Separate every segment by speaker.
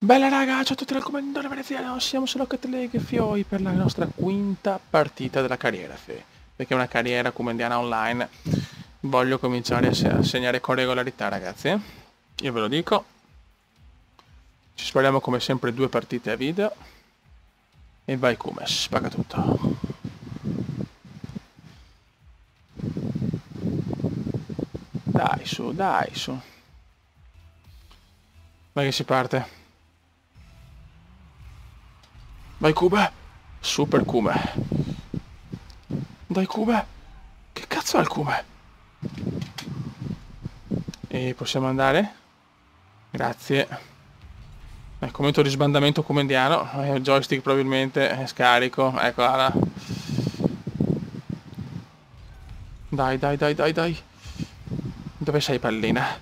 Speaker 1: Bella raga, ciao a tutti dal commendatore veneziano, siamo su Rocket League Fioi per la nostra quinta partita della carriera, perché è una carriera comendiana online. Voglio cominciare a segnare con regolarità, ragazzi. Io ve lo dico. Ci spariamo come sempre 2 partite a video. E vai come, spacca tutto. Dai su, dai su. Vai che si parte. Vai Cube! Super Cube! Dai Cube! Che cazzo è il Cube? E possiamo andare? Grazie. Ecco, momento di sbandamento comendiano. Il joystick probabilmente scarico. Eccola. Dai, dai, dai, dai, dai. Dove sei pallina?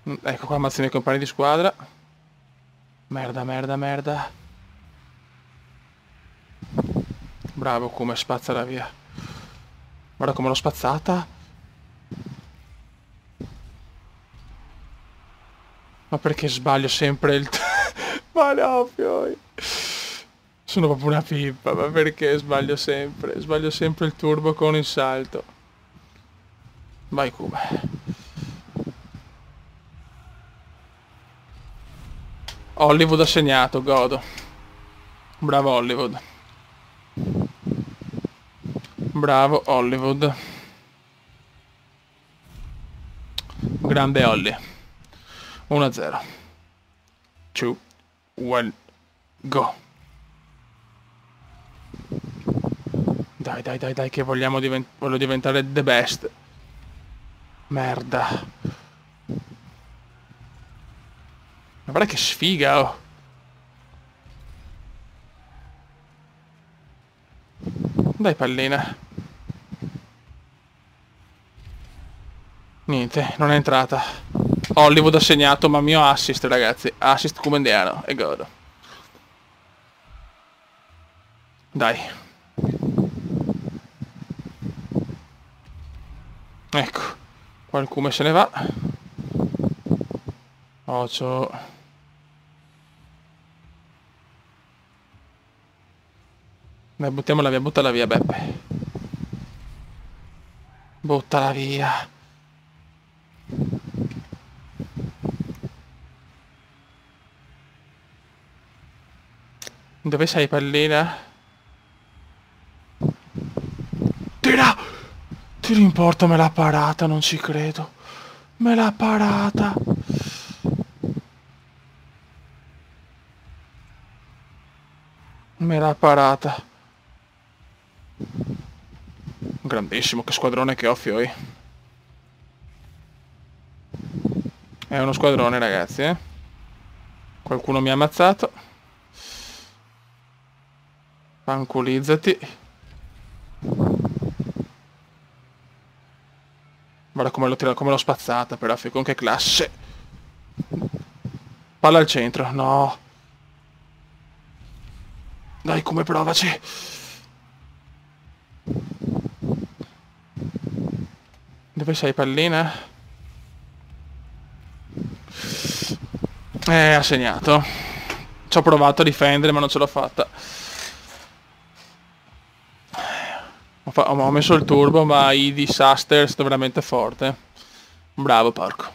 Speaker 1: Ecco qua ammazzano i compagni di squadra. Merda, merda, merda. Bravo, come spazzala via. Guarda come l'ho spazzata. Ma perché sbaglio sempre il... Ma no, Fioi. Sono proprio una pippa, ma perché sbaglio sempre? Sbaglio sempre il turbo con il salto. Vai Cube. Hollywood ha segnato, godo. Bravo Hollywood. Bravo Hollywood. Grande Holly. 1-0. 2, 1, go. Dai, dai, dai, dai, che voglio diventare the best. Merda. Ma guarda che sfiga, oh. Dai pallina. Niente, non è entrata. Hollywood ha segnato, ma mio assist, ragazzi. Assist comendiano, e godo. Dai. Ecco. Qualcuno se ne va. Ocio. Dai, buttiamola via, buttala via, Beppe. Buttala via. Dove sei, pallina? Tira! Tiro in porta, me l'ha parata, non ci credo. Me l'ha parata. Me l'ha parata. Grandissimo, che squadrone che ho, Fioi. È uno squadrone, ragazzi, eh. Qualcuno mi ha ammazzato. Fanculizzati. Guarda come l'ho tirata, come l'ho spazzata, però, con che classe. Palla al centro, no. Dai, come provaci. Dove sei, pallina? Ha segnato. Ci ho provato a difendere, ma non ce l'ho fatta. Ho messo il turbo, ma i disaster è stato veramente forte. Bravo, porco.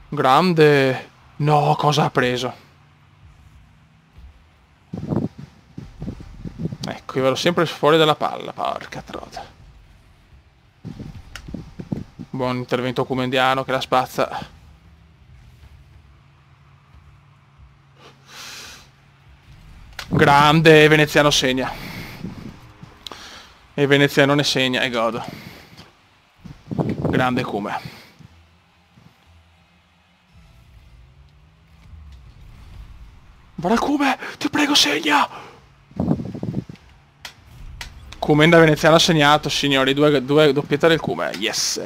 Speaker 1: Grande. No, cosa ha preso? Ecco, io vado sempre fuori dalla palla, porca troda. Buon intervento comendiano che la spazza. Grande, veneziano segna. E veneziano ne segna, e godo. Grande Cume. Guarda Cume, ti prego segna! Cume da veneziano ha segnato, signori, due doppiette del Cume. Yes!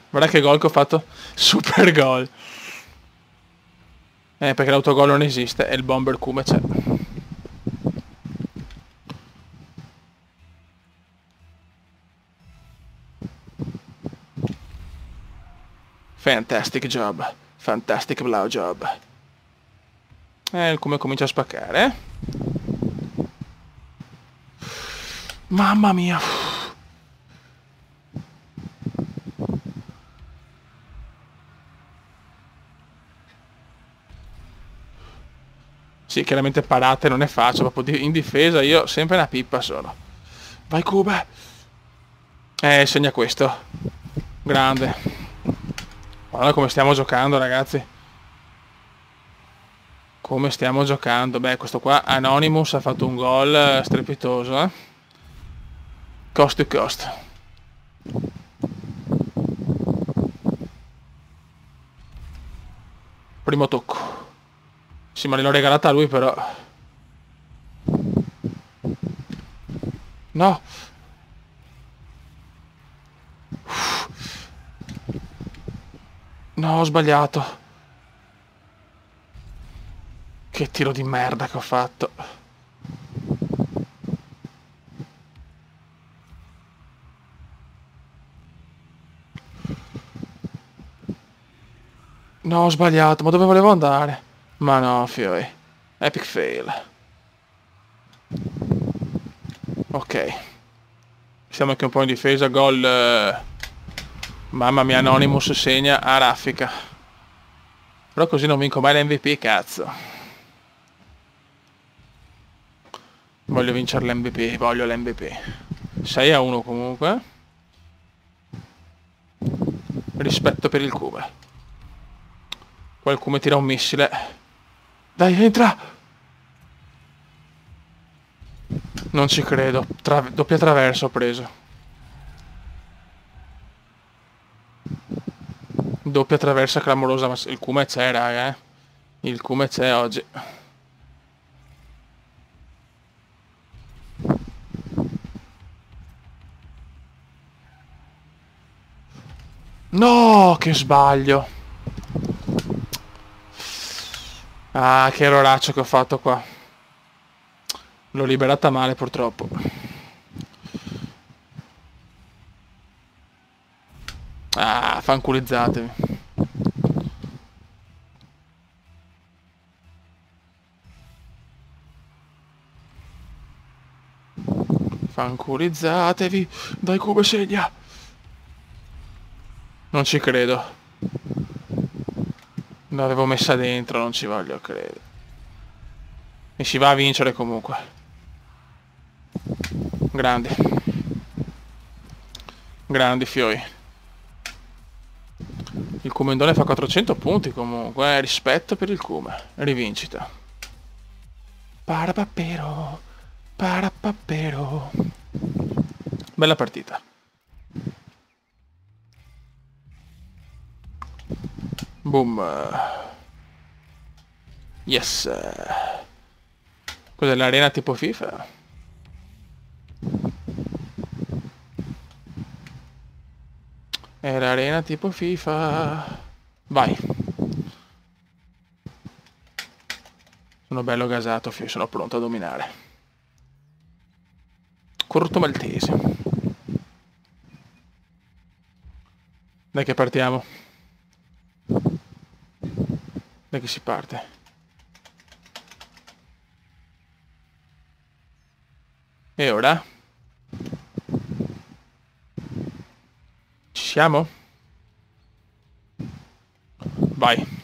Speaker 1: Guarda che gol che ho fatto. Super gol. Perché l'autogol non esiste e il bomber Cume c'è. Fantastic job. Fantastic blow job. Come comincia a spaccare, eh? Mamma mia. Sì, chiaramente parate non è facile, proprio in difesa io sempre una pippa sono. Vai Cube. Segna questo. Grande. Guarda come stiamo giocando, ragazzi. Come stiamo giocando. Beh, questo qua, Anonymous, ha fatto un gol strepitoso, eh. Cost to cost. Primo tocco. Sì, ma l'ho regalata a lui però. No. No, ho sbagliato. Che tiro di merda che ho fatto. No, ho sbagliato, ma dove volevo andare? Ma no, fioi. Epic fail. Ok. Siamo anche un po' in difesa, gol. Mamma mia, Anonymous segna a raffica. Però così non vinco mai l'MVP, cazzo. Voglio vincere l'MVP, voglio l'MVP. 6-1 comunque. Rispetto per il Cube. Qualcuno tira un missile. Dai, entra! Non ci credo. Doppia traversa ho preso. Doppia traversa clamorosa, ma il Cume c'è, raga, eh. Il Cume c'è oggi. No, che sbaglio. Ah, che erroraccio che ho fatto qua. L'ho liberata male purtroppo. Ah, fanculizzatevi. Fanculizzatevi. Dai Cube segna. Non ci credo. L'avevo messa dentro, non ci voglio credere. E si va a vincere comunque. Grandi. Grandi fioi. Il Cumendone fa 400 punti comunque, rispetto per il Cume. Rivincita. Parapappero. Parapappero. Bella partita. Boom. Yes. Cos'è l'arena tipo FIFA? È l'arena tipo FIFA. Vai. Sono bello gasato, sono pronto a dominare. Corto maltese. Dai che partiamo. Dai che si parte. E ora? Ci siamo? Vai.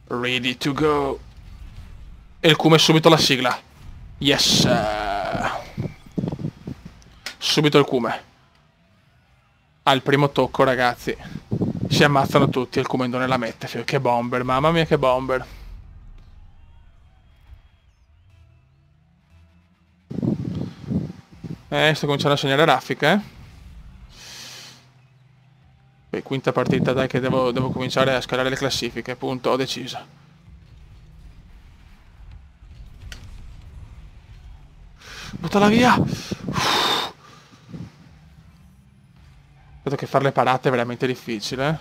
Speaker 1: Ready to go. E il Cume subito la sigla. Yes. Subito il Cume. Al primo tocco, ragazzi. Si ammazzano tutti e il Cumendone la mette. Che bomber, mamma mia che bomber. Sto cominciando a segnare raffica, eh. Beh, quinta partita, dai che devo cominciare a scalare le classifiche, punto, ho deciso. Buttala via! Vedo che fare le parate è veramente difficile, eh.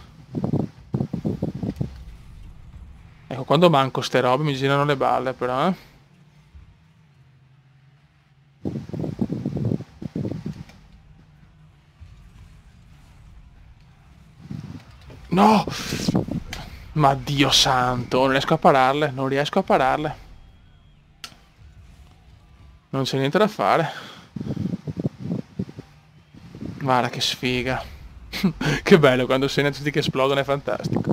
Speaker 1: Ecco, quando manco ste robe mi girano le balle, però, eh. No! Ma Dio santo, non riesco a pararle, non riesco a pararle. Non c'è niente da fare. Guarda che sfiga. Che bello quando segna tutti che esplodono, è fantastico.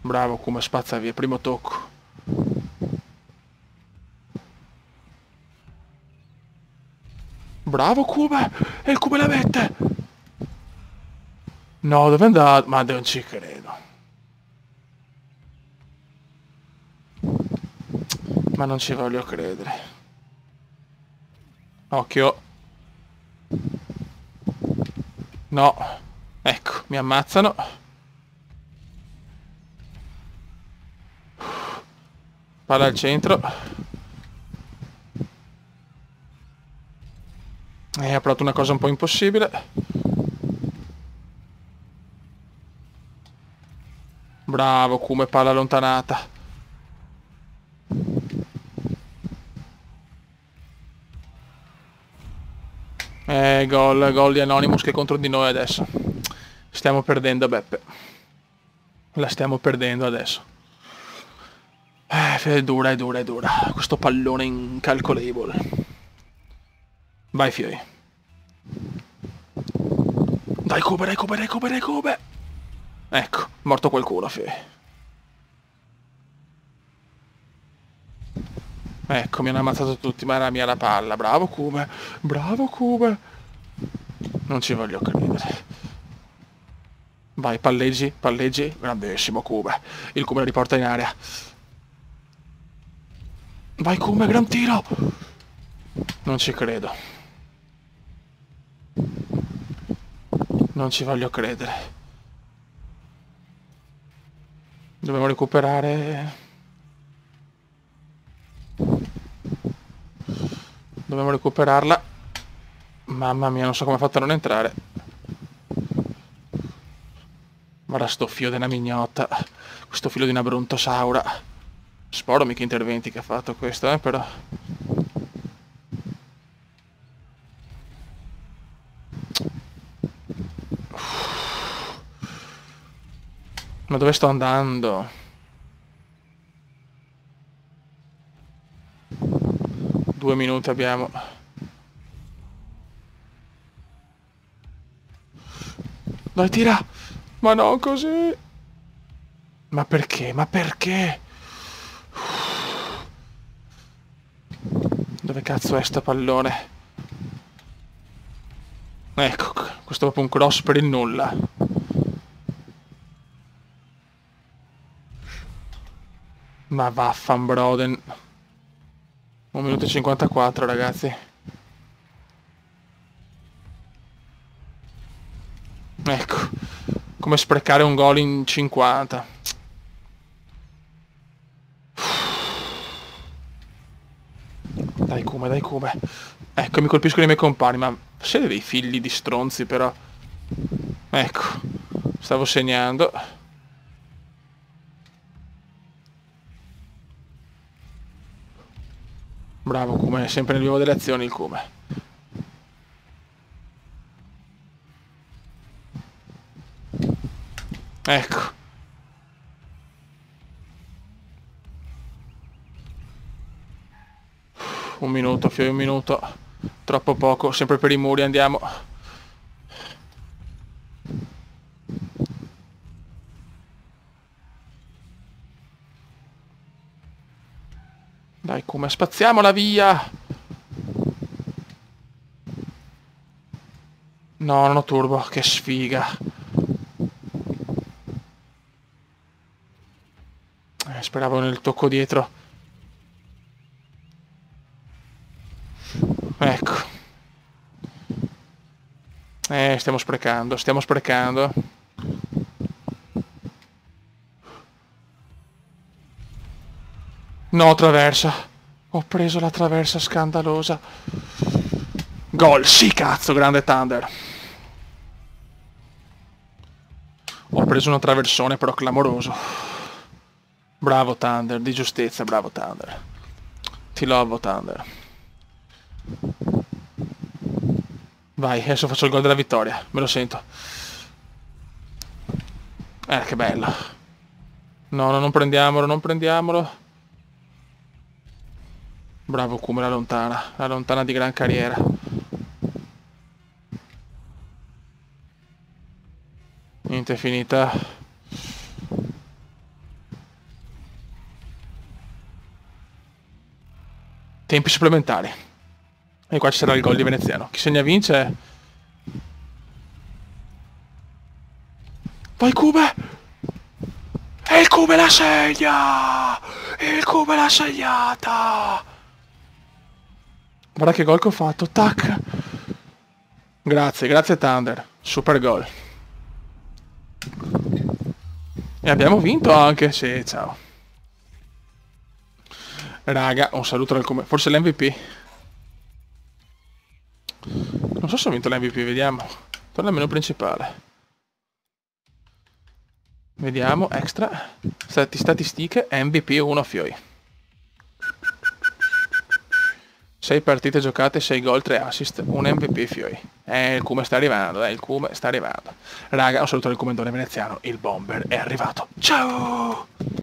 Speaker 1: Bravo, come spazza via, primo tocco. Bravo Cube! E il Cube la mette! No, dove è andato? Ma non ci credo. Ma non ci voglio credere. Occhio. No. Ecco, mi ammazzano. Palla al centro. Ha provato una cosa un po' impossibile. Bravo, come palla allontanata. Gol di Anonymous che è contro di noi adesso. Stiamo perdendo, Beppe. La stiamo perdendo adesso. È dura, è dura, è dura. Questo pallone incalcolable. Vai, Fiori. Dai, Cube, dai, Cube, dai, Cube, dai, Cube. Ecco, morto qualcuno, Fiori. Ecco, mi hanno ammazzato tutti, ma era mia la palla. Bravo, Cube. Bravo, Cube. Non ci voglio credere. Vai, palleggi, palleggi. Grandissimo, Cube. Il Cube la riporta in area. Vai, Cube, gran tiro. Non ci credo. Non ci voglio credere. Dobbiamo recuperare. Dobbiamo recuperarla. Mamma mia, non so come ha fatto a non entrare. Guarda sto filo di una mignotta. Questo filo di una brontosaura. Sporo mica interventi che ha fatto questo, però. Ma dove sto andando? 2 minuti abbiamo. Dai, tira! Ma no, così! Ma perché? Ma perché? Dove cazzo è sto pallone? Ecco, questo è proprio un cross per il nulla. Ma vaffanbroden. 1 minuto e 54, ragazzi. Ecco, come sprecare un gol in 50. Dai Come, dai Come. Ecco, mi colpiscono i miei compagni, ma siete dei figli di stronzi però. Ecco, stavo segnando. Bravo Come, sempre nel vivo delle azioni il Come. Ecco. Un minuto, Fiori, un minuto. Troppo poco, sempre per i muri andiamo. Dai, come spaziamola via! No, non ho turbo, che sfiga. Speravo nel tocco dietro. Ecco. Stiamo sprecando, stiamo sprecando. No, traversa. Ho preso la traversa scandalosa. Gol, sì cazzo, grande Thunder. Ho preso una traversone però clamoroso. Bravo Thunder, di giustezza, bravo Thunder. Ti lovo Thunder. Vai, adesso faccio il gol della vittoria, me lo sento. Che bello. No, no, non prendiamolo, non prendiamolo. Bravo Kume, la lontana di gran carriera. Niente, è finita. Tempi supplementari. E qua ci sarà il gol di Veneziano. Chi segna vince. Vai Kume! E il Kume la segna! Il Kume l'ha segnata! Guarda che gol che ho fatto. Tac! Grazie, grazie Thunder. Super gol. E abbiamo vinto anche. Sì, ciao. Raga, un saluto dal Kume. Forse l'MVP. Non so se ho vinto l'MVP, vediamo. Torna al menu principale. Vediamo, extra. Statistiche, MVP 1 Fioi. 6 partite giocate, 6 gol, 3 assist, un MVP Fioi. Il Kume sta arrivando, il Kume sta arrivando. Raga, un saluto dal Commendone veneziano, il bomber è arrivato. Ciao!